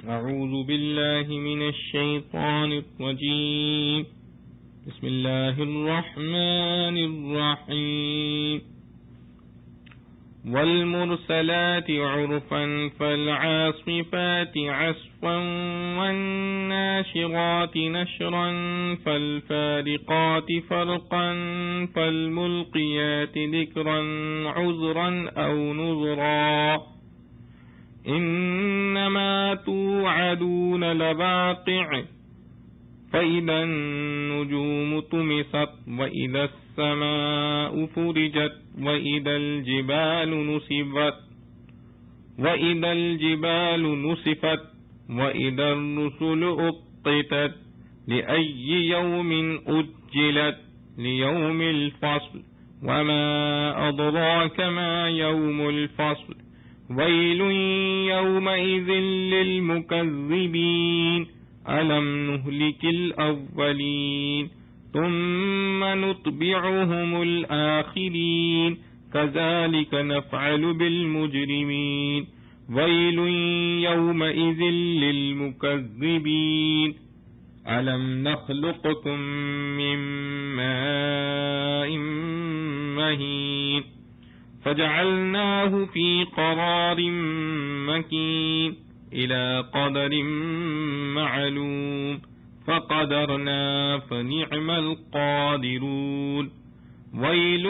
أعوذ بالله من الشيطان الرجيم. بسم الله الرحمن الرحيم. والمرسلات عرفا فالعاصفات عصفا والناشرات نشرا فالفارقات فرقا فالملقيات ذكرا عذرا أو نذرا إنما توعدون لواقع فإذا النجوم طمست وإذا السماء فرجت وإذا الجبال نسفت وإذا الرسل أقتت لأي يوم أجلت ليوم الفصل وما أدراك ما يوم الفصل ويل يومئذ للمكذبين ألم نهلك الأولين ثم نتبعهم الآخرين كذلك نفعل بالمجرمين ويل يومئذ للمكذبين ألم نخلقكم من ماء مهين فجعلناه في قرار مكين إلى قدر معلوم فقدرنا فنعم القادرون ويل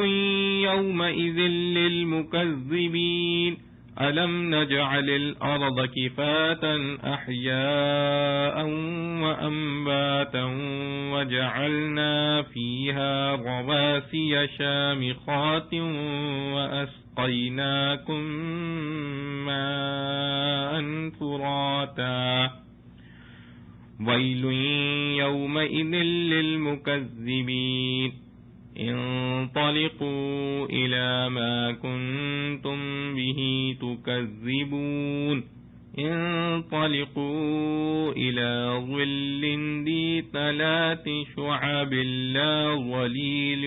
يومئذ للمكذبين ألم نجعل الأرض كفاة أحياء وأنباتا وجعلنا فيها رواسي شامخات وأسقيناكم ماء فراتا ويل يومئذ للمكذبين انطلقوا إلى ما كنتم به تكذبون انطلقوا إلى ظل ذي 3 شعب لا ظليل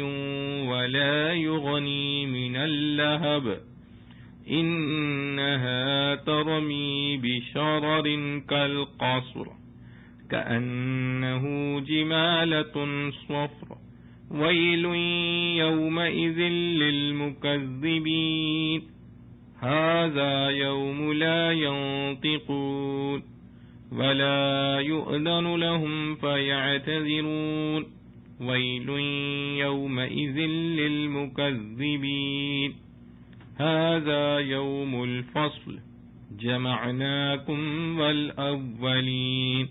ولا يغني من اللهب إنها ترمي بشرر كالقصر كأنه جمالة صفر ويل يومئذ للمكذبين هذا يوم لا ينطقون ولا يؤذن لهم فيعتذرون ويل يومئذ للمكذبين هذا يوم الفصل جمعناكم والأولين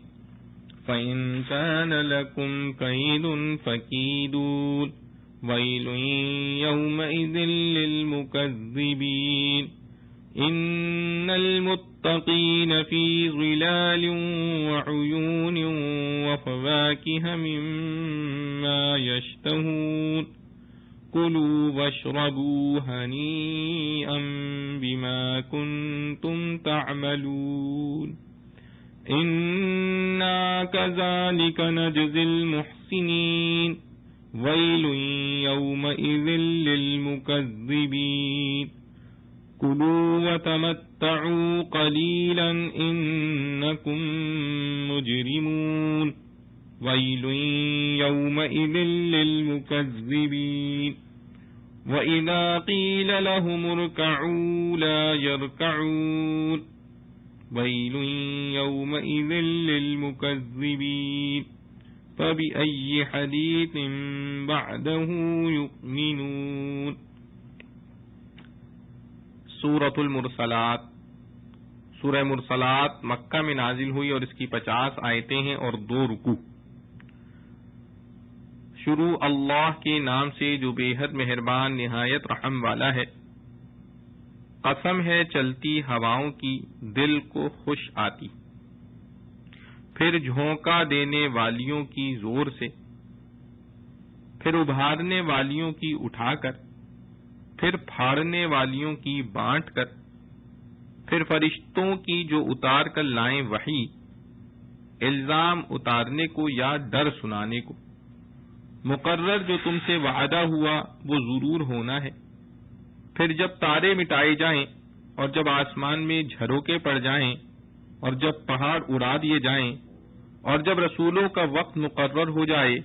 فإن كان لكم كيد فكيدون ويل يومئذ للمكذبين إن المتقين في ظلال وعيون وفواكه مما يشتهون كلوا واشربوا هنيئا بما كنتم تعملون إنا كذلك نجزي المحسنين ويل يومئذ للمكذبين كلوا وتمتعوا قليلا إنكم مجرمون ويل يومئذ للمكذبين وإذا قيل لهم اركعوا لا يركعون ويل يومئذ للمكذبين فبأي حديث بعده يؤمنون. سورۃ المرسلات. سورہ مرسلات مکہ میں نازل ہوئی اور اس کی 50 آیتیں ہیں اور 2 رکوع. شروع اللہ کے نام سے جو بے حد مہربان نہایت رحم والا ہے. قسم ہے چلتی ہواؤں کی دل کو خوش آتی، پھر جھونکا دینے والیوں کی زور سے، پھر ابھارنے والیوں کی اٹھا کر، پھر پھاڑنے والیوں کی بانٹ کر، پھر فرشتوں کی جو اتار کر لائیں وحی، الزام اتارنے کو یا ڈر سنانے کو. مقرر جو تم سے وعدہ ہوا وہ ضرور ہونا ہے. پھر جب تارے مٹائے جائیں اور جب آسمان میں جھروکے پڑ جائیں اور جب پہاڑ اڑا دیے جائیں اور جب رسولوں کا وقت مقرر ہو جائے،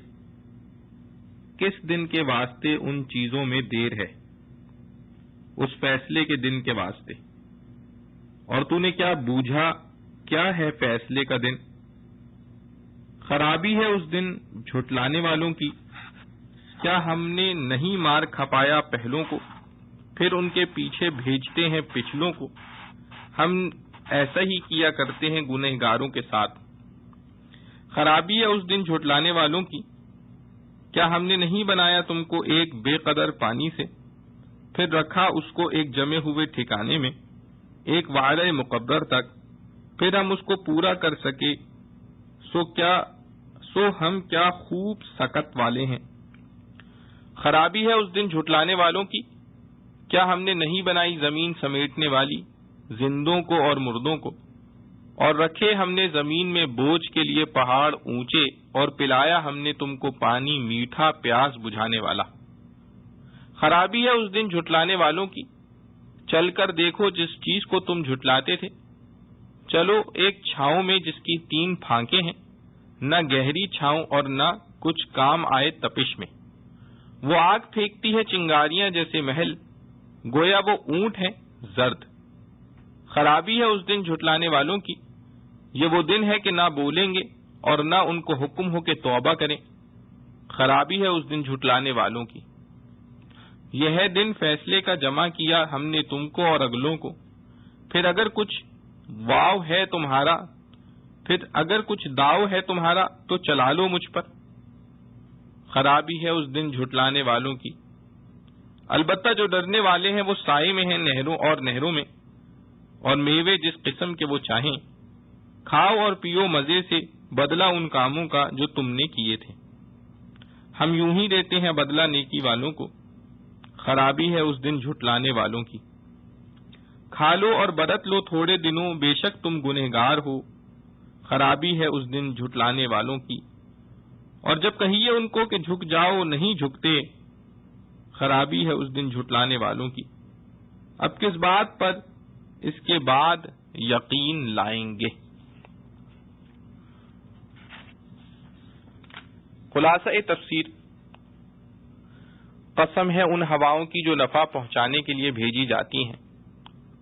کس دن کے واسطے ان چیزوں میں دیر ہے؟ اس فیصلے کے دن کے واسطے۔ اور تو نے کیا بوجھا کیا ہے فیصلے کا دن؟ خرابی ہے اس دن جھٹلانے والوں کی۔ کیا ہم نے نہیں مار کھپایا پہلوں کو، پھر ان کے پیچھے بھیجتے ہیں پچھلوں کو؟ ہم ایسا ہی کیا کرتے ہیں گنہگاروں کے ساتھ۔ خرابی ہے اس دن جھٹلانے والوں کی۔ کیا ہم نے نہیں بنایا تم کو ایک بے قدر پانی سے، پھر رکھا اس کو ایک جمے ہوئے ٹھکانے میں، ایک وعدہ مقرر تک، پھر ہم اس کو پورا کر سکے؟ سو ہم کیا خوب سکت والے ہیں۔ خرابی ہے اس دن جھٹلانے والوں کی۔ کیا ہم نے نہیں بنائی زمین سمیٹنے والی، زندوں کو اور مردوں کو، اور رکھے ہم نے زمین میں بوجھ کے لیے پہاڑ اونچے، اور پلایا ہم نے تم کو پانی میٹھا پیاس بجھانے والا۔ خرابی ہے اس دن جھٹلانے والوں کی۔ چل کر دیکھو جس چیز کو تم جھٹلاتے تھے، چلو ایک چھاؤں میں جس کی 3 پھانکیں ہیں، نہ گہری چھاؤں اور نہ کچھ کام آئے تپش میں۔ وہ آگ پھینکتی ہے چنگاریاں جیسے محل، گویا وہ اونٹ ہے زرد۔ خرابی ہے اس دن جھٹلانے والوں کی۔ یہ وہ دن ہے کہ نہ بولیں گے اور نہ ان کو حکم ہو کہ توبہ کریں۔ خرابی ہے اس دن جھٹلانے والوں کی۔ یہ ہے دن فیصلے کا جمع کیا ہم نے تم کو اور اگلوں کو، پھر اگر کچھ واو ہے تمہارا، پھر اگر کچھ داؤ ہے تمہارا تو چلا لو مجھ پر۔ خرابی ہے اس دن جھٹلانے والوں کی۔ البتہ جو ڈرنے والے ہیں وہ سائے میں ہیں نہروں میں، اور میوے جس قسم کے وہ چاہیں، کھاؤ اور پیو مزے سے بدلہ ان کاموں کا جو تم نے کیے تھے۔ ہم یوں ہی دیتے ہیں بدلہ نیکی والوں کو۔ خرابی ہے اس دن جھٹلانے والوں کی۔ کھا لو اور برت لو تھوڑے دنوں، بے شک تم گنہگار ہو۔ خرابی ہے اس دن جھٹلانے والوں کی۔ اور جب کہیے ان کو کہ جھک جاؤ، نہیں جھکتے۔ خرابی ہے اس دن جھٹلانے والوں کی۔ اب کس بات پر اس کے بعد یقین لائیں گے؟ خلاصہ تفسیر: قسم ہے ان ہواؤں کی جو نفع پہنچانے کے لیے بھیجی جاتی ہیں،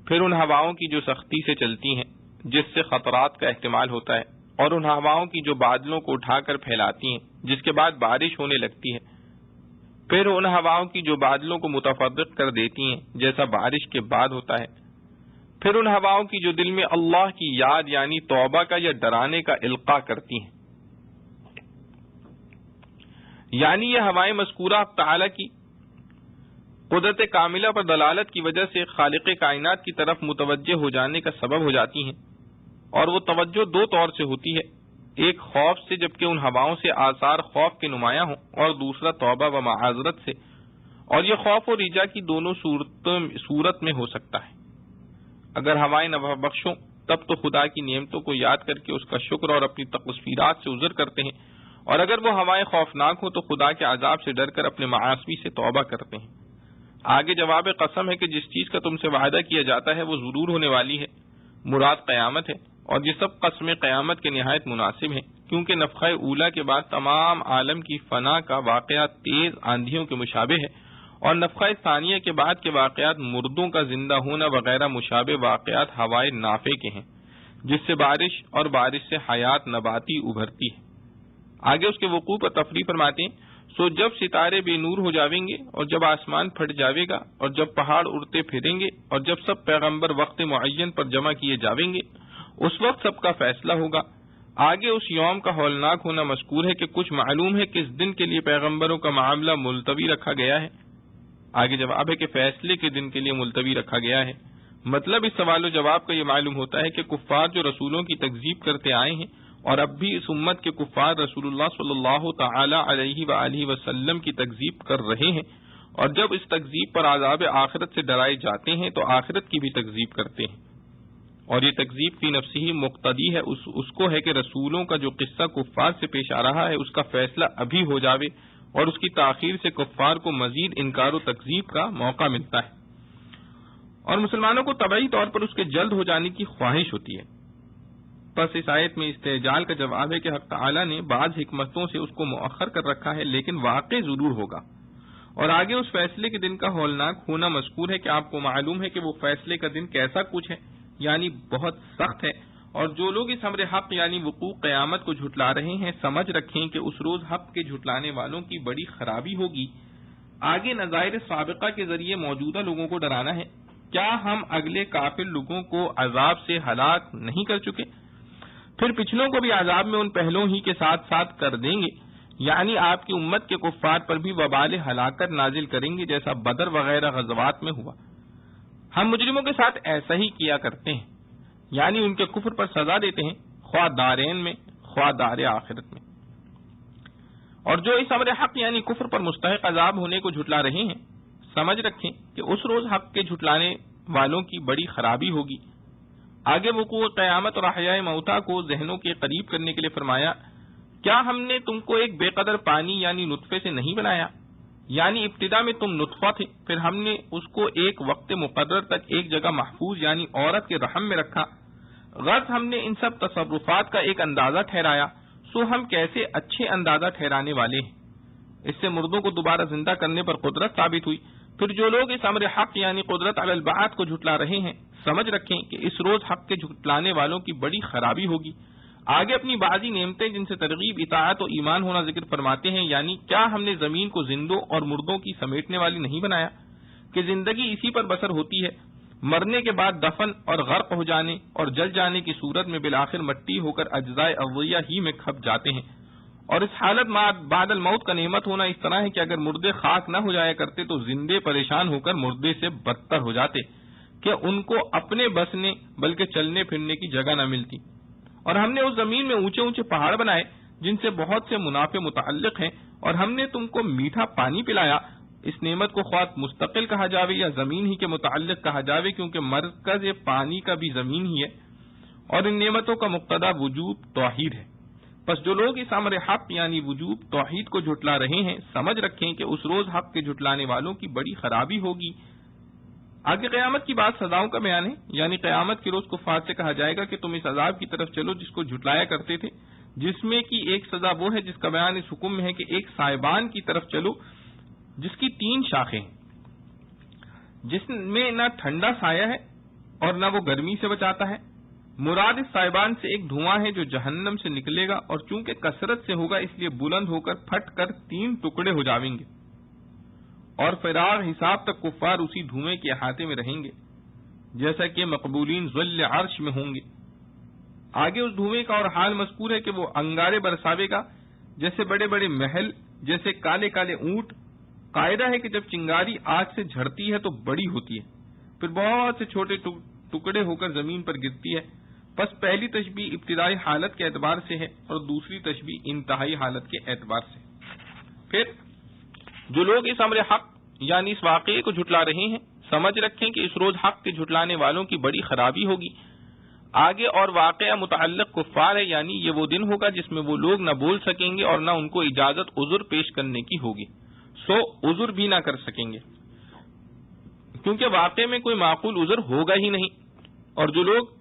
پھر ان ہواؤں کی جو سختی سے چلتی ہیں جس سے خطرات کا احتمال ہوتا ہے، اور ان ہواؤں کی جو بادلوں کو اٹھا کر پھیلاتی ہیں جس کے بعد بارش ہونے لگتی ہے، پھر ان ہواؤں کی جو بادلوں کو متفرق کر دیتی ہیں جیسا بارش کے بعد ہوتا ہے، پھر ان ہواؤں کی جو دل میں اللہ کی یاد یعنی توبہ کا یا ڈرانے کا القاء کرتی ہیں۔ یعنی یہ ہوائیں مذکورہ تعالی کی قدرت کاملہ پر دلالت کی وجہ سے خالق کائنات کی طرف متوجہ ہو جانے کا سبب ہو جاتی ہیں، اور وہ توجہ 2 طور سے ہوتی ہے، ایک خوف سے جبکہ ان ہواؤں سے آثار خوف کے نمایاں ہوں، اور دوسرا توبہ و معاذرت سے، اور یہ خوف اور رجا کی دونوں صورت میں ہو سکتا ہے۔ اگر ہوائیں نفع بخش ہوں تب تو خدا کی نعمتوں کو یاد کر کے اس کا شکر اور اپنی تقصیرات سے عذر کرتے ہیں، اور اگر وہ ہوائیں خوفناک ہوں تو خدا کے عذاب سے ڈر کر اپنے معاصی سے توبہ کرتے ہیں۔ آگے جواب قسم ہے کہ جس چیز کا تم سے وعدہ کیا جاتا ہے وہ ضرور ہونے والی ہے، مراد قیامت ہے، اور یہ سب قسمیں قیامت کے نہایت مناسب ہیں، کیونکہ نفخہ اولا کے بعد تمام عالم کی فنا کا واقعہ تیز آندھیوں کے مشابہ ہے، اور نفخہ ثانیہ کے بعد کے واقعات مردوں کا زندہ ہونا وغیرہ مشابہ واقعات ہوائے نافع کے ہیں، جس سے بارش اور بارش سے حیات نباتی ابھرتی ہے۔ آگے اس کے وقوع پر تفریح فرماتے ہیں، سو جب ستارے بے نور ہو جاویں گے، اور جب آسمان پھٹ جاوے گا، اور جب پہاڑ اڑتے پھریں گے، اور جب سب پیغمبر وقت معین پر جمع کیے جاویں گے، اس وقت سب کا فیصلہ ہوگا۔ آگے اس یوم کا ہولناک ہونا مذکور ہے کہ کچھ معلوم ہے کہ اس دن کے لیے پیغمبروں کا معاملہ ملتوی رکھا گیا ہے۔ آگے جواب ہے کہ فیصلے کے دن کے لیے ملتوی رکھا گیا ہے۔ مطلب اس سوال و جواب کا یہ معلوم ہوتا ہے کہ کفار جو رسولوں کی تکذیب کرتے آئے ہیں، اور اب بھی اس امت کے کفار رسول اللہ صلی اللہ تعالی علیہ وآلہ وسلم کی تکذیب کر رہے ہیں، اور جب اس تکذیب پر عذاب آخرت سے ڈرائے جاتے ہیں تو آخرت کی بھی تکذیب کرتے ہیں، اور یہ تکذیب فی نفسہ ہی مقتضی ہے اس کو ہے کہ رسولوں کا جو قصہ کفار سے پیش آ رہا ہے اس کا فیصلہ ابھی ہو جاوے، اور اس کی تاخیر سے کفار کو مزید انکار و تکذیب کا موقع ملتا ہے، اور مسلمانوں کو طبعی طور پر اس کے جلد ہو جانے کی خواہش ہوتی ہے۔ پس اس آیت میں استعجال کا جواب ہے کہ حق تعالی نے بعض حکمتوں سے اس کو مؤخر کر رکھا ہے، لیکن واقع ضرور ہوگا۔ اور آگے اس فیصلے کے دن کا ہولناک ہونا مذکور ہے کہ آپ کو معلوم ہے کہ وہ فیصلے کا دن کیسا کچھ ہے، یعنی بہت سخت ہے۔ اور جو لوگ اس امر حق یعنی وقوع قیامت کو جھٹلا رہے ہیں، سمجھ رکھیں کہ اس روز حق کے جھٹلانے والوں کی بڑی خرابی ہوگی۔ آگے نظائر سابقہ کے ذریعے موجودہ لوگوں کو ڈرانا ہے۔ کیا ہم اگلے کافر لوگوں کو عذاب سے ہلاک نہیں کر چکے؟ پھر پچھلوں کو بھی عذاب میں ان پہلوں ہی کے ساتھ ساتھ کر دیں گے، یعنی آپ کی امت کے کفار پر بھی وبال ہلاکت نازل کریں گے، جیسا بدر وغیرہ غزوات میں ہوا۔ ہم مجرموں کے ساتھ ایسا ہی کیا کرتے ہیں، یعنی ان کے کفر پر سزا دیتے ہیں، خواہ دارین میں خواہ دار آخرت میں۔ اور جو اس امر حق یعنی کفر پر مستحق عذاب ہونے کو جھٹلا رہے ہیں، سمجھ رکھیں کہ اس روز حق کے جھٹلانے والوں کی بڑی خرابی ہوگی۔ آگے وقوع قیامت اور احیاء موتا کو ذہنوں کے قریب کرنے کے لیے فرمایا، کیا ہم نے تم کو ایک بے قدر پانی یعنی نطفے سے نہیں بنایا؟ یعنی ابتدا میں تم نطفہ تھے، پھر ہم نے اس کو ایک وقت مقرر تک ایک جگہ محفوظ یعنی عورت کے رحم میں رکھا۔ غرض ہم نے ان سب تصرفات کا ایک اندازہ ٹھہرایا، سو ہم کیسے اچھے اندازہ ٹھہرانے والے ہیں۔ اس سے مردوں کو دوبارہ زندہ کرنے پر قدرت ثابت ہوئی۔ پھر جو لوگ اس امر حق یعنی قدرت علی البعث کو جھٹلا رہے ہیں، سمجھ رکھیں کہ اس روز حق کے جھٹلانے والوں کی بڑی خرابی ہوگی۔ آگے اپنی بعضی نعمتیں جن سے ترغیب اطاعت و ایمان ہونا ذکر فرماتے ہیں، یعنی کیا ہم نے زمین کو زندوں اور مردوں کی سمیٹنے والی نہیں بنایا کہ زندگی اسی پر بسر ہوتی ہے، مرنے کے بعد دفن اور غرق ہو جانے اور جل جانے کی صورت میں بالآخر مٹی ہو کر اجزائے عضویہ ہی میں کھپ جاتے ہیں۔ اور اس حالت بعد الموت کا نعمت ہونا اس طرح ہے کہ اگر مردے خاک نہ ہو جایا کرتے تو زندے پریشان ہو کر مردے سے بدتر ہو جاتے کہ ان کو اپنے بسنے بلکہ چلنے پھرنے کی جگہ نہ ملتی۔ اور ہم نے اس زمین میں اونچے اونچے پہاڑ بنائے جن سے بہت سے منافع متعلق ہیں، اور ہم نے تم کو میٹھا پانی پلایا۔ اس نعمت کو خواہ مستقل کہا جاوے یا زمین ہی کے متعلق کہا جاوے، کیونکہ مرکز پانی کا بھی زمین ہی ہے، اور ان نعمتوں کا مقتضا وجوب توحید ہے۔ پس جو لوگ اس امر حق یعنی وجوب توحید کو جھٹلا رہے ہیں، سمجھ رکھیں کہ اس روز حق کے جھٹلانے والوں کی بڑی خرابی ہوگی۔ آگے قیامت کی بات سزاؤں کا بیان ہے، یعنی قیامت کے روز کفار سے کہا جائے گا کہ تم اس عذاب کی طرف چلو جس کو جھٹلایا کرتے تھے، جس میں کی ایک سزا وہ ہے جس کا بیان اس حکم میں ہے کہ ایک سائبان کی طرف چلو جس کی 3 شاخیں ہیں، جس میں نہ ٹھنڈا سایہ ہے اور نہ وہ گرمی سے بچاتا ہے۔ مراد اس سائبان سے ایک دھواں ہے جو جہنم سے نکلے گا، اور چونکہ کثرت سے ہوگا اس لیے بلند ہو کر پھٹ کر 3 ٹکڑے ہو جاویں گے، اور فراغ حساب تک کفار اسی دھوئیں کے احاطے میں رہیں گے، جیسا کہ مقبولین ظل عرش میں ہوں گے۔ آگے اس دھوئیں کا اور حال مذکور ہے کہ وہ انگارے برساوے گا، جیسے بڑے بڑے محل، جیسے کالے کالے اونٹ۔ قاعدہ ہے کہ جب چنگاری آگ سے جھڑتی ہے تو بڑی ہوتی ہے، پھر بہت سے چھوٹے ٹکڑے ہو کر زمین پر گرتی ہے۔ پس پہلی تشبیہ ابتدائی حالت کے اعتبار سے ہے اور دوسری تشبیہ انتہائی حالت کے اعتبار سے۔ پھر جو لوگ اس امر حق یعنی اس واقعے کو جھٹلا رہے ہیں، سمجھ رکھیں کہ اس روز حق کے جھٹلانے والوں کی بڑی خرابی ہوگی۔ آگے اور واقعہ متعلق کفار ہے، یعنی یہ وہ دن ہوگا جس میں وہ لوگ نہ بول سکیں گے اور نہ ان کو اجازت عذر پیش کرنے کی ہوگی، سو عذر بھی نہ کر سکیں گے، کیونکہ واقعے میں کوئی معقول عذر ہوگا ہی نہیں۔ اور جو لوگ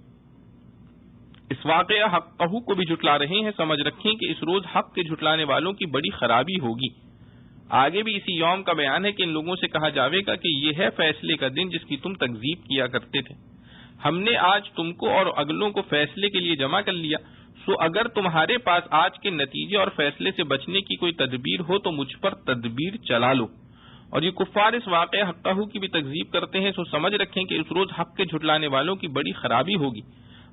اس واقعہ حقہ کو بھی جھٹلا رہے ہیں، سمجھ رکھیں کہ اس روز حق کے جھٹلانے والوں کی بڑی خرابی ہوگی۔ آگے بھی اسی یوم کا بیان ہے کہ ان لوگوں سے کہا جاوے گا کہ یہ ہے فیصلے کا دن جس کی تم تکذیب کیا کرتے تھے۔ ہم نے آج تم کو اور اگلوں کو فیصلے کے لیے جمع کر لیا، سو اگر تمہارے پاس آج کے نتیجے اور فیصلے سے بچنے کی کوئی تدبیر ہو تو مجھ پر تدبیر چلا لو۔ اور یہ کفار اس واقعہ حقہ کی بھی تکذیب کرتے ہیں، سو سمجھ رکھیں کہ اس روز حق کے جھٹلانے والوں کی بڑی خرابی ہوگی۔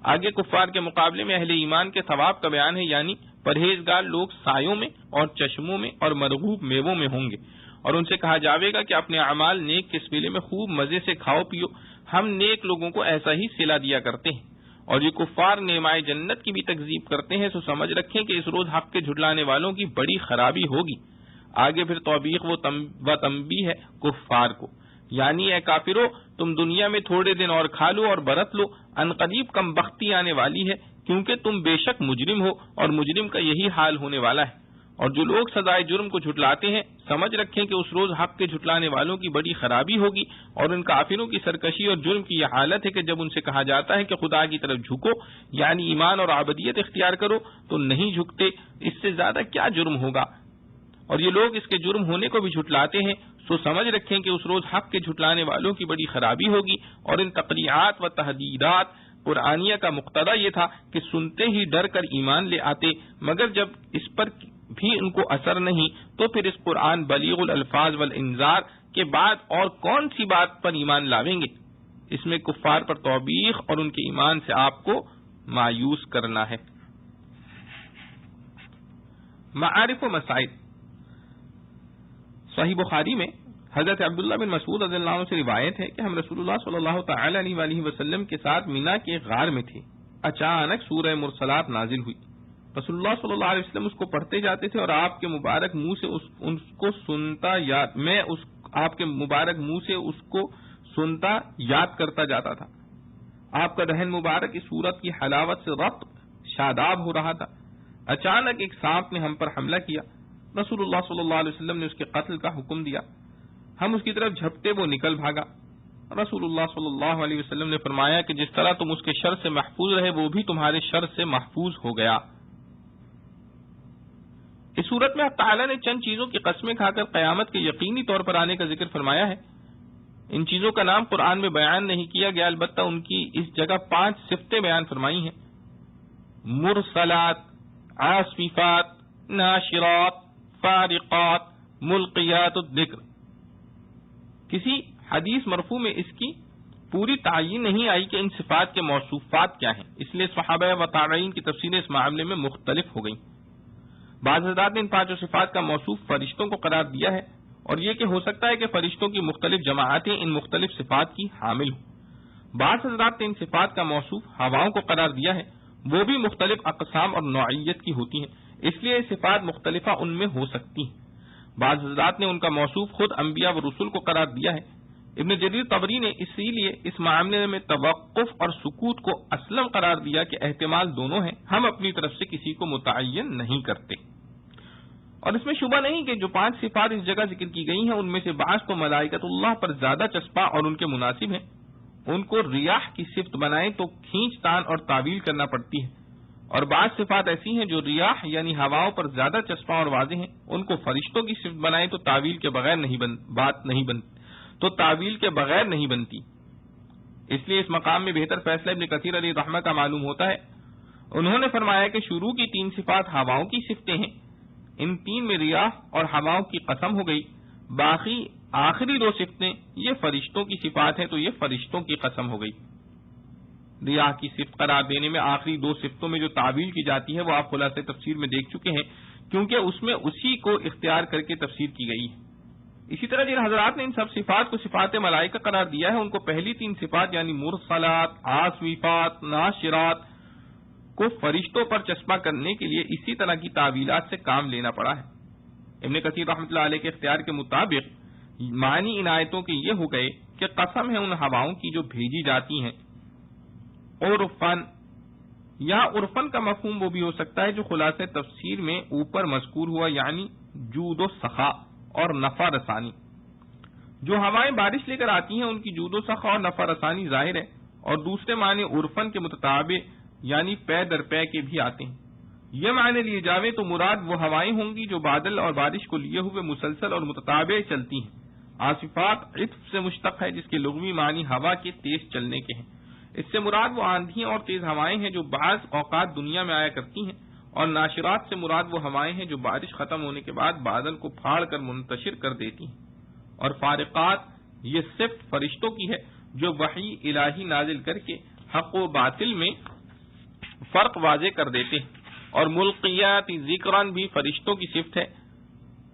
آگے کفار کے مقابلے میں اہل ایمان کے ثواب کا بیان ہے، یعنی پرہیزگار لوگ سایوں میں اور چشموں میں اور مرغوب میووں میں ہوں گے، اور ان سے کہا جاوے گا کہ اپنے اعمال نیک کے سلسلے میں خوب مزے سے کھاؤ پیو، ہم نیک لوگوں کو ایسا ہی صلہ دیا کرتے ہیں۔ اور یہ کفار نعمائے جنت کی بھی تکذیب کرتے ہیں، سو سمجھ رکھیں کہ اس روز حق کے جھٹلانے والوں کی بڑی خرابی ہوگی۔ آگے پھر توبیخ و تنبیہ ہے کفار کو، یعنی اے کافرو تم دنیا میں تھوڑے دن اور کھا لو اور برت لو، عنقریب کم بختی آنے والی ہے، کیونکہ تم بے شک مجرم ہو اور مجرم کا یہی حال ہونے والا ہے۔ اور جو لوگ سزائے جرم کو جھٹلاتے ہیں سمجھ رکھیں کہ اس روز حق کے جھٹلانے والوں کی بڑی خرابی ہوگی، اور ان کافروں کی سرکشی اور جرم کی یہ حالت ہے کہ جب ان سے کہا جاتا ہے کہ خدا کی طرف جھکو یعنی ایمان اور عابدیت اختیار کرو تو نہیں جھکتے، اس سے زیادہ کیا جرم ہوگا؟ اور یہ لوگ اس کے جرم ہونے کو بھی جھٹلاتے ہیں، سو سمجھ رکھیں کہ اس روز حق کے جھٹلانے والوں کی بڑی خرابی ہوگی۔ اور ان تقریعات و تحدیدات قرآنیہ کا مقتضا یہ تھا کہ سنتے ہی ڈر کر ایمان لے آتے، مگر جب اس پر بھی ان کو اثر نہیں تو پھر اس قرآن بلیغ الالفاظ والانذار کے بعد اور کون سی بات پر ایمان لاویں گے؟ اس میں کفار پر توبیخ اور ان کے ایمان سے آپ کو مایوس کرنا ہے۔ معارف و مسائل۔ صحیح بخاری میں حضرت عبداللہ بن مسعود رضی اللہ عنہ سے روایت ہے کہ ہم رسول اللہ صلی اللہ تعالی علیہ وآلہ وسلم کے ساتھ مینا کے غار میں تھے، اچانک سورہ مرسلات نازل ہوئی۔ رسول اللہ صلی اللہ علیہ وسلم اس کو پڑھتے جاتے تھے اور آپ کے مبارک منہ سے اس کو سنتا یاد میں آپ کے مبارک منہ سے اس کو سنتا یاد کرتا جاتا تھا۔ آپ کا دہن مبارک اس سورت کی حلاوت سے رقص شاداب ہو رہا تھا۔ اچانک ایک سانپ نے ہم پر حملہ کیا، رسول اللہ صلی اللہ علیہ وسلم نے اس کے قتل کا حکم دیا، ہم اس کی طرف جھپٹے وہ نکل بھاگا۔ رسول اللہ صلی اللہ علیہ وسلم نے فرمایا کہ جس طرح تم اس کے شر سے محفوظ رہے وہ بھی تمہارے شر سے محفوظ ہو گیا۔ اس صورت میں اللہ تعالیٰ نے چند چیزوں کی قسمیں کھا کر قیامت کے یقینی طور پر آنے کا ذکر فرمایا ہے۔ ان چیزوں کا نام قرآن میں بیان نہیں کیا گیا، البتہ ان کی اس جگہ 5 صفتیں بیان فرمائی ہیں: مرسلات، عاصفات، ناشرات، فارقات، ملقیات الذکر۔ کسی حدیث مرفوع میں اس کی پوری تعین نہیں آئی کہ ان صفات کے موصوفات کیا ہیں، اس لیے صحابہ و تابعین کی تفسیریں اس معاملے میں مختلف ہو گئیں۔ بعض حضرات نے ان 5 صفات کا موصوف فرشتوں کو قرار دیا ہے، اور یہ کہ ہو سکتا ہے کہ فرشتوں کی مختلف جماعتیں ان مختلف صفات کی حامل ہوں۔ بعض حضرات نے ان صفات کا موصوف ہواؤں کو قرار دیا ہے، وہ بھی مختلف اقسام اور نوعیت کی ہوتی ہیں، اس لیے صفات مختلفہ ان میں ہو سکتی ہیں۔ بعض حضرات نے ان کا موصوف خود انبیاء و رسول کو قرار دیا ہے۔ ابن جریر طبری نے اسی لیے اس معاملے میں توقف اور سکوت کو اسلم قرار دیا کہ احتمال دونوں ہیں، ہم اپنی طرف سے کسی کو متعین نہیں کرتے۔ اور اس میں شبہ نہیں کہ جو 5 صفات اس جگہ ذکر کی گئی ہیں ان میں سے بعض تو ملائکۃ اللہ پر زیادہ چسپاں اور ان کے مناسب ہیں، ان کو ریاح کی صفت بنائیں تو کھینچ تان اور تعویل کرنا پڑتی ہے، اور بعض صفات ایسی ہیں جو ریاح یعنی ہواؤں پر زیادہ چسپاں اور واضح ہیں، ان کو فرشتوں کی صفت بنائیں تو تعویل کے بغیر نہیں بنتی۔ اس لیے اس مقام میں بہتر فیصلہ ابن کثیر علیہ رحمہ کا معلوم ہوتا ہے۔ انہوں نے فرمایا کہ شروع کی 3 صفات ہواؤں کی صفتیں ہیں، ان 3 میں ریاح اور ہواؤں کی قسم ہو گئی، باقی آخری 2 صفتیں یہ فرشتوں کی صفات ہیں تو یہ فرشتوں کی قسم ہو گئی۔ ریاح کی صفت قرار دینے میں آخری 2 صفتوں میں جو تعویل کی جاتی ہے وہ آپ خلاصہ تفسیر میں دیکھ چکے ہیں، کیونکہ اس میں اسی کو اختیار کر کے تفسیر کی گئی ہے۔ اسی طرح جن حضرات نے ان سب صفات کو صفات ملائکہ قرار دیا ہے ان کو پہلی 3 صفات یعنی مرسلات، عاصفات، ناشرات کو فرشتوں پر چسپاں کرنے کے لیے اسی طرح کی تعویلات سے کام لینا پڑا ہے۔ ابن کثیر رحمۃ اللہ علیہ کے اختیار کے مطابق معنی ان آیتوں کے یہ ہو گئے کہ قسم ہے ان ہواؤں کی جو بھیجی جاتی ہیں، عرفن یا عرفن کا مفہوم وہ بھی ہو سکتا ہے جو خلاصہ تفسیر میں اوپر مذکور ہوا، یعنی جود و سخا اور نفع رسانی۔ جو ہوائیں بارش لے کر آتی ہیں ان کی جود و سخا اور نفع رسانی ظاہر ہے، اور دوسرے معنی عرفن کے متطابق یعنی پے در پے کے بھی آتے ہیں۔ یہ معنی لیے جاویں تو مراد وہ ہوائیں ہوں گی جو بادل اور بارش کو لیے ہوئے مسلسل اور متتابع چلتی ہیں۔ عاصفات عطف سے مشتق ہے جس کے لغوی معنی ہوا کے تیز چلنے کے ہیں۔ اس سے مراد وہ آندھیاں اور تیز ہوائیں ہیں جو بعض اوقات دنیا میں آیا کرتی ہیں، اور ناشرات سے مراد وہ ہوائیں ہیں جو بارش ختم ہونے کے بعد بادل کو پھاڑ کر منتشر کر دیتی ہیں، اور فارقات یہ صفت فرشتوں کی ہے جو وحی الہی نازل کر کے حق و باطل میں فرق واضح کر دیتے ہیں، اور ملقیات ذکران بھی فرشتوں کی صفت ہے،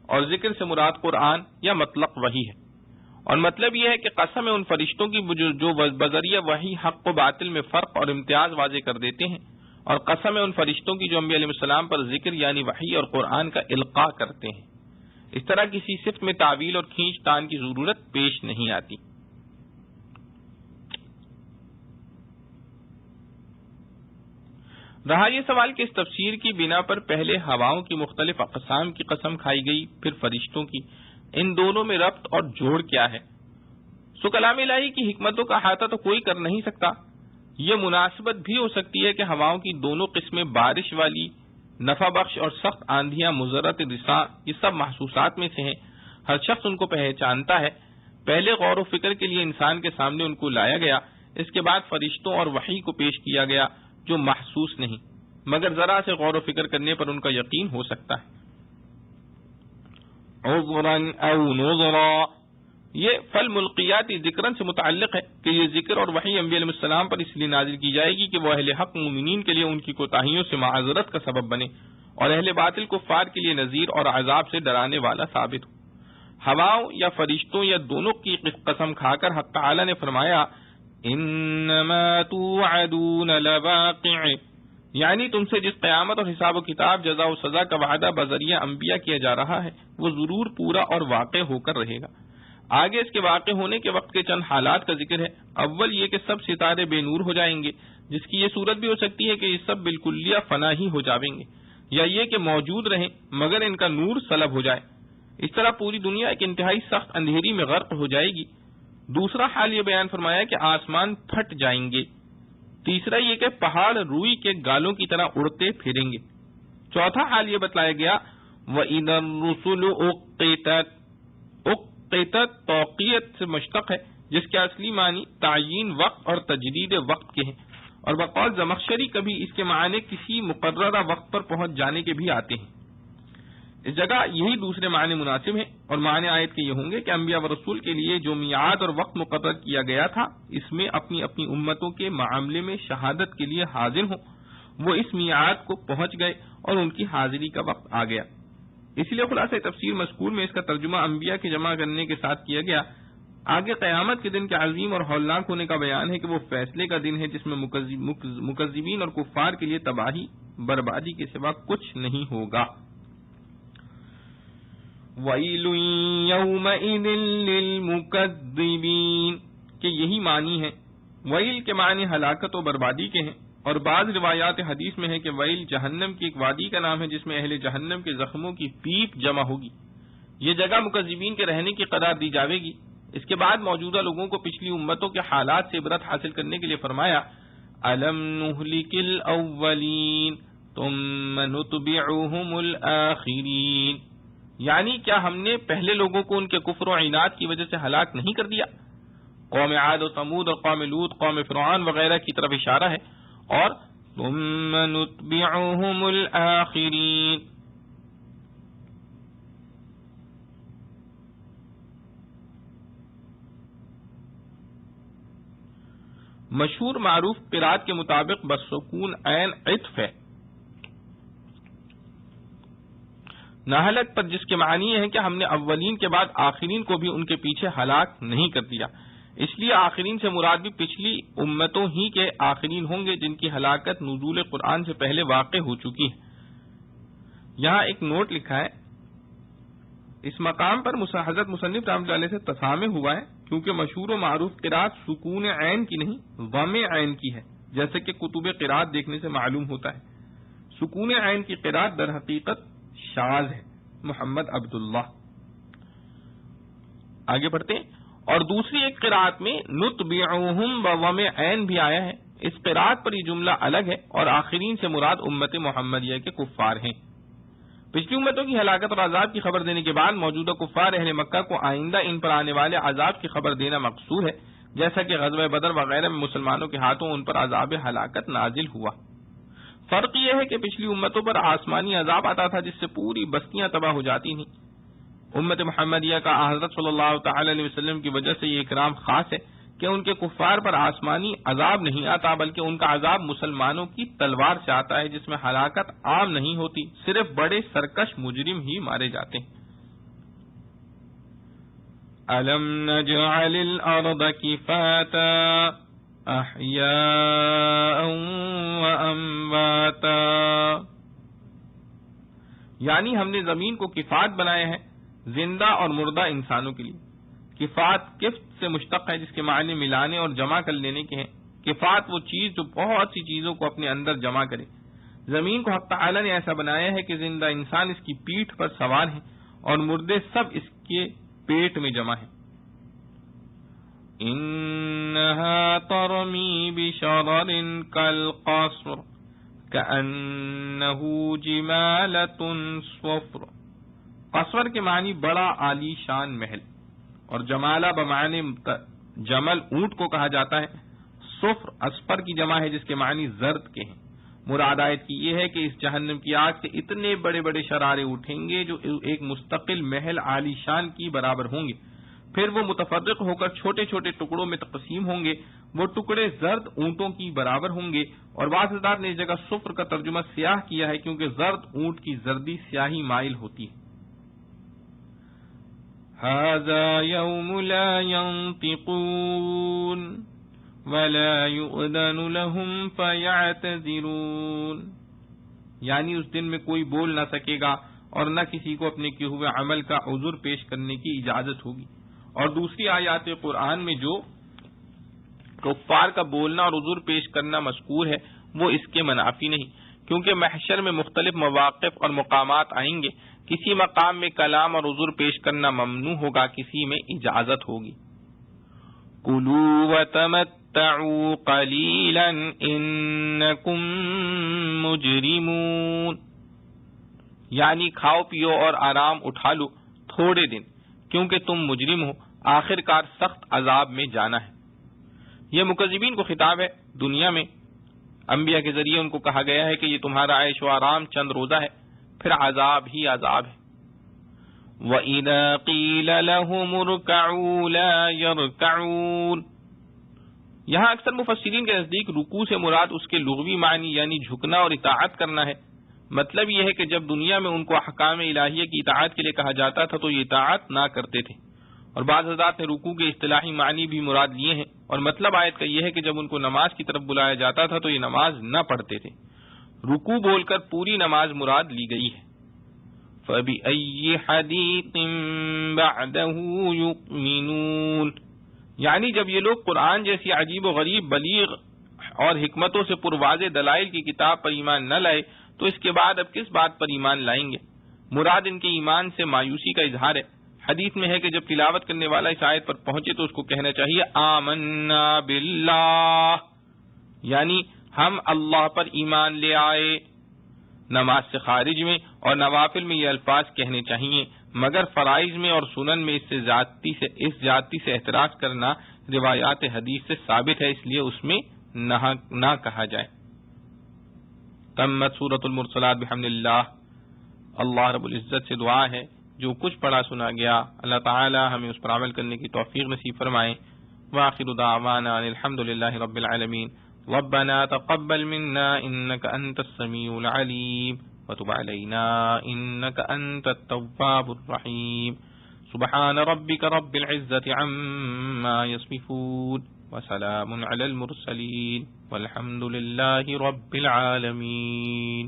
اور ذکر سے مراد قرآن یا مطلق وحی ہے، اور مطلب یہ ہے کہ قسم ہے ان فرشتوں کی جو بذریعہ وحی حق و باطل میں فرق اور امتیاز واضح کر دیتے ہیں، اور قسم ہے ان فرشتوں کی جو انبیاء علیہ السلام پر ذکر یعنی وحی اور قرآن کا القاء کرتے ہیں۔ اس طرح کسی صفت میں تعویل اور کھینچ تان کی ضرورت پیش نہیں آتی۔ رہا یہ سوال کہ اس تفسیر کی بنا پر پہلے ہواؤں کی مختلف اقسام کی قسم کھائی گئی، پھر فرشتوں کی، ان دونوں میں ربط اور جوڑ کیا ہے؟ سو کلام الہی کی حکمتوں کا احاطہ تو کوئی کر نہیں سکتا۔ یہ مناسبت بھی ہو سکتی ہے کہ ہواؤں کی دونوں قسمیں بارش والی، نفع بخش اور سخت آندھیاں، مضرت رساں، یہ سب محسوسات میں سے ہیں، ہر شخص ان کو پہچانتا ہے۔ پہلے غور و فکر کے لیے انسان کے سامنے ان کو لایا گیا، اس کے بعد فرشتوں اور وحی کو پیش کیا گیا جو محسوس نہیں، مگر ذرا سے غور و فکر کرنے پر ان کا یقین ہو سکتا ہے۔ عذرا او نذرا، یہ فل ملقیات ذکرن سے متعلق ہے کہ یہ ذکر اور وحی انبیاء علیہ السلام پر اس لیے نازل کی جائے گی کہ وہ اہل حق مومنین کے لیے ان کی کوتاہیوں سے معذرت کا سبب بنے اور اہل باطل کفار کے لیے نذیر اور عذاب سے ڈرانے والا ثابت ہو۔ ہواؤں یا فرشتوں یا دونوں کی قسم کھا کر حق تعالی نے فرمایا انما توعدون لواقع، یعنی تم سے جس قیامت اور حساب و کتاب، جزا و سزا کا وعدہ بذریعہ انبیاء کیا جا رہا ہے وہ ضرور پورا اور واقع ہو کر رہے گا۔ آگے اس کے واقع ہونے کے وقت کے چند حالات کا ذکر ہے۔ اول یہ کہ سب ستارے بے نور ہو جائیں گے، جس کی یہ صورت بھی ہو سکتی ہے کہ یہ سب بالکلیہ فنا ہی ہو جائیں گے، یا یہ کہ موجود رہیں مگر ان کا نور سلب ہو جائے۔ اس طرح پوری دنیا ایک انتہائی سخت اندھیری میں غرق ہو جائے گی۔ دوسرا حال یہ بیان فرمایا کہ آسمان پھٹ جائیں گے۔ تیسرا یہ کہ پہاڑ روئی کے گالوں کی طرح اڑتے پھریں گے۔ چوتھا حال یہ بتلایا گیا وَإِذَا الرُّسُلُ أُقِّتَتْ، اقتت توقیت سے مشتق ہے، جس کے اصلی معنی تعیین وقت اور تجدید وقت کے ہیں، اور بقول زمخشری کبھی اس کے معنی کسی مقررہ وقت پر پہنچ جانے کے بھی آتے ہیں۔ اس جگہ یہی دوسرے معنی مناسب ہیں، اور معنی آیت کے یہ ہوں گے کہ انبیاء و رسول کے لیے جو میعاد اور وقت مقرر کیا گیا تھا اس میں اپنی اپنی امتوں کے معاملے میں شہادت کے لیے حاضر ہوں، وہ اس میعاد کو پہنچ گئے اور ان کی حاضری کا وقت آ گیا۔ اسی لیے خلاصہ تفسیر مذکور میں اس کا ترجمہ انبیاء کے جمع کرنے کے ساتھ کیا گیا۔ آگے قیامت کے دن کے عظیم اور ہولناک ہونے کا بیان ہے کہ وہ فیصلے کا دن ہے جس میں مکذبین اور کفار کے لیے تباہی بربادی کے سوا کچھ نہیں ہوگا۔ وَيْلٌ يَوْمَئِذٍ لِّلْمُكَذِّبِينَ کہ یہی معنی ہے۔ ویل کے معنی ہلاکت و بربادی کے ہیں، اور بعض روایات حدیث میں ہے کہ ویل جہنم کی ایک وادی کا نام ہے جس میں اہل جہنم کے زخموں کی پیپ جمع ہوگی۔ یہ جگہ مکذبین کے رہنے کی قرار دی جاوے گی۔ اس کے بعد موجودہ لوگوں کو پچھلی امتوں کے حالات سے عبرت حاصل کرنے کے لیے فرمایا أَلَمْ نُهْلِكِ الْأَوَّلِينَ ثُمَّ نُتْبِعُهُمُ الْآخِرِينَ، یعنی کیا ہم نے پہلے لوگوں کو ان کے کفر و عناد کی وجہ سے ہلاک نہیں کر دیا؟ قوم عاد و ثمود اور قوم لوط، قوم فرعون وغیرہ کی طرف اشارہ ہے۔ اور ثم نتبعهم الآخرین، مشہور معروف قرات کے مطابق بسکون عین عطف ہے، نہلک پر، جس کے معنی یہ ہے کہ ہم نے اولین کے بعد آخرین کو بھی ان کے پیچھے ہلاک نہیں کر دیا۔ اس لیے آخرین سے مراد بھی پچھلی امتوں ہی کے آخرین ہوں گے جن کی ہلاکت نزول قرآن سے پہلے واقع ہو چکی ہے۔ یہاں ایک نوٹ لکھا ہے، اس مقام پر حضرت مصنف رحمۃ اللہ علیہ سے تسامح ہوا ہے کیونکہ مشہور و معروف قرات سکون عین کی نہیں ضم عین کی ہے، جیسے کہ کتب قرات دیکھنے سے معلوم ہوتا ہے۔ سکون عین کی قرات در حقیقت شاذ ہے۔ محمد عبداللہ۔ آگے بڑھتے ہیں، اور دوسری ایک قرات میں نتبعہم بضم عین بھی آیا ہے۔ اس قرات پر یہ جملہ الگ ہے، اور آخرین سے مراد امت محمدیہ کے کفار ہیں۔ پچھلی امتوں کی ہلاکت اور عذاب کی خبر دینے کے بعد موجودہ کفار اہل مکہ کو آئندہ ان پر آنے والے عذاب کی خبر دینا مقصود ہے، جیسا کہ غزوہ بدر وغیرہ میں مسلمانوں کے ہاتھوں ان پر عذاب ہلاکت نازل ہوا۔ فرق یہ ہے کہ پچھلی امتوں پر آسمانی عذاب آتا تھا جس سے پوری بستیاں تباہ ہو جاتی تھیں۔ امت محمدیہ کا حضرت صلی اللہ تعالی علیہ وسلم کی وجہ سے یہ اکرام خاص ہے کہ ان کے کفار پر آسمانی عذاب نہیں آتا، بلکہ ان کا عذاب مسلمانوں کی تلوار سے آتا ہے، جس میں ہلاکت عام نہیں ہوتی، صرف بڑے سرکش مجرم ہی مارے جاتے ہیں۔ أَلَمْ نَجْعَلِ الْأَرْضَ كِفَاتًا أَحْيَاءً وَأَمْوَاتًا، یعنی ہم نے زمین کو کفات بنایا ہے، زندہ اور مردہ انسانوں کے لیے۔ کفات کفت سے مشتق ہے، جس کے معنی ملانے اور جمع کر لینے کے ہیں۔ کفات وہ چیز جو بہت سی چیزوں کو اپنے اندر جمع کرے، زمین کو حق تعالی نے ایسا بنایا ہے کہ زندہ انسان اس کی پیٹھ پر سوار ہیں اور مردے سب اس کے پیٹ میں جمع ہیں. انہا ترمی بشرر کالقصر کأنہ جمالۃ صفر. قصور کے معنی بڑا عالی شان محل، اور جمالہ بمعنی جمل اونٹ کو کہا جاتا ہے. صفر اسفر کی جمع ہے جس کے معنی زرد کے ہیں. مراد آیت کی یہ ہے کہ اس جہنم کی آگ سے اتنے بڑے بڑے شرارے اٹھیں گے جو ایک مستقل محل عالی شان کی برابر ہوں گے. پھر وہ متفرق ہو کر چھوٹے چھوٹے ٹکڑوں میں تقسیم ہوں گے. وہ ٹکڑے زرد اونٹوں کی برابر ہوں گے. اور بعض حضرات نے اس جگہ صفر کا ترجمہ سیاہ کیا ہے کیونکہ زرد اونٹ کی زردی سیاہی مائل ہوتی ہے. هذا يوم لا ينطقون ولا يؤذن لهم فيعتذرون. یعنی اس دن میں کوئی بول نہ سکے گا اور نہ کسی کو اپنے کیے ہوئے عمل کا عذر پیش کرنے کی اجازت ہوگی. اور دوسری آیات قرآن میں جو کفار کا بولنا اور عذر پیش کرنا مذکور ہے وہ اس کے منافی نہیں، کیونکہ محشر میں مختلف مواقف اور مقامات آئیں گے. کسی مقام میں کلام اور عذر پیش کرنا ممنوع ہوگا، کسی میں اجازت ہوگی. کُلُوا وَتَمَتَّعُوا قَلِيلًا إِنَّكُمْ مُجْرِمُونَ. یعنی کھاؤ پیو اور آرام اٹھا لو تھوڑے دن، کیونکہ تم مجرم ہو، آخر کار سخت عذاب میں جانا ہے. یہ مکذبین کو خطاب ہے. دنیا میں انبیاء کے ذریعے ان کو کہا گیا ہے کہ یہ تمہارا عیش و آرام چند روزہ ہے، پھر عذاب ہی عذاب ہے. وَإِذَا قِيلَ لَهُمُ ارْكَعُوا لَا يَرْكَعُونَ. یہاں اکثر مفسرین کے نزدیک رکوع سے مراد اس کے لغوی معنی یعنی جھکنا اور اطاعت کرنا ہے. مطلب یہ ہے کہ جب دنیا میں ان کو احکام الہیہ کی اطاعت کے لیے کہا جاتا تھا تو یہ اطاعت نہ کرتے تھے. اور بعض حضرات نے رکوع کے اصطلاحی معنی بھی مراد لیے ہیں، اور مطلب آیت کا یہ ہے کہ جب ان کو نماز کی طرف بلایا جاتا تھا تو یہ نماز نہ پڑھتے تھے. رکوع بول کر پوری نماز مراد لی گئی ہے. فَبِأَيِّ حَدِيثٍ بَعْدَهُ يُؤْمِنُونَ. یعنی جب یہ لوگ قرآن جیسی عجیب و غریب بلیغ اور حکمتوں سے پرواضح دلائل کی کتاب پر ایمان نہ لائے تو اس کے بعد اب کس بات پر ایمان لائیں گے؟ مراد ان کے ایمان سے مایوسی کا اظہار ہے. حدیث میں ہے کہ جب تلاوت کرنے والا اس آیت پر پہنچے تو اس کو کہنا چاہیے آمنا باللہ، یعنی ہم اللہ پر ایمان لے آئے. نماز سے خارج میں اور نوافل میں یہ الفاظ کہنے چاہیے، مگر فرائض میں اور سنن میں اس زیادتی سے احتراز کرنا روایات حدیث سے ثابت ہے، اس لیے اس میں نہ کہا جائے. تمت سورۃ المرسلات بحمد اللہ. اللہ رب العزت سے دعا ہے جو کچھ پڑھا سنا گیا اللہ تعالی ہمیں اس پر عمل کرنے کی توفیق نصیب فرمائے. وآخر دعوانا الحمد للہ رب العالمین. ربنا تقبل منا انك انت السميع العليم وتب علينا انك انت التواب الرحيم. سبحان ربك رب العزة عما يصفون وسلام على المرسلين والحمد لله رب العالمين.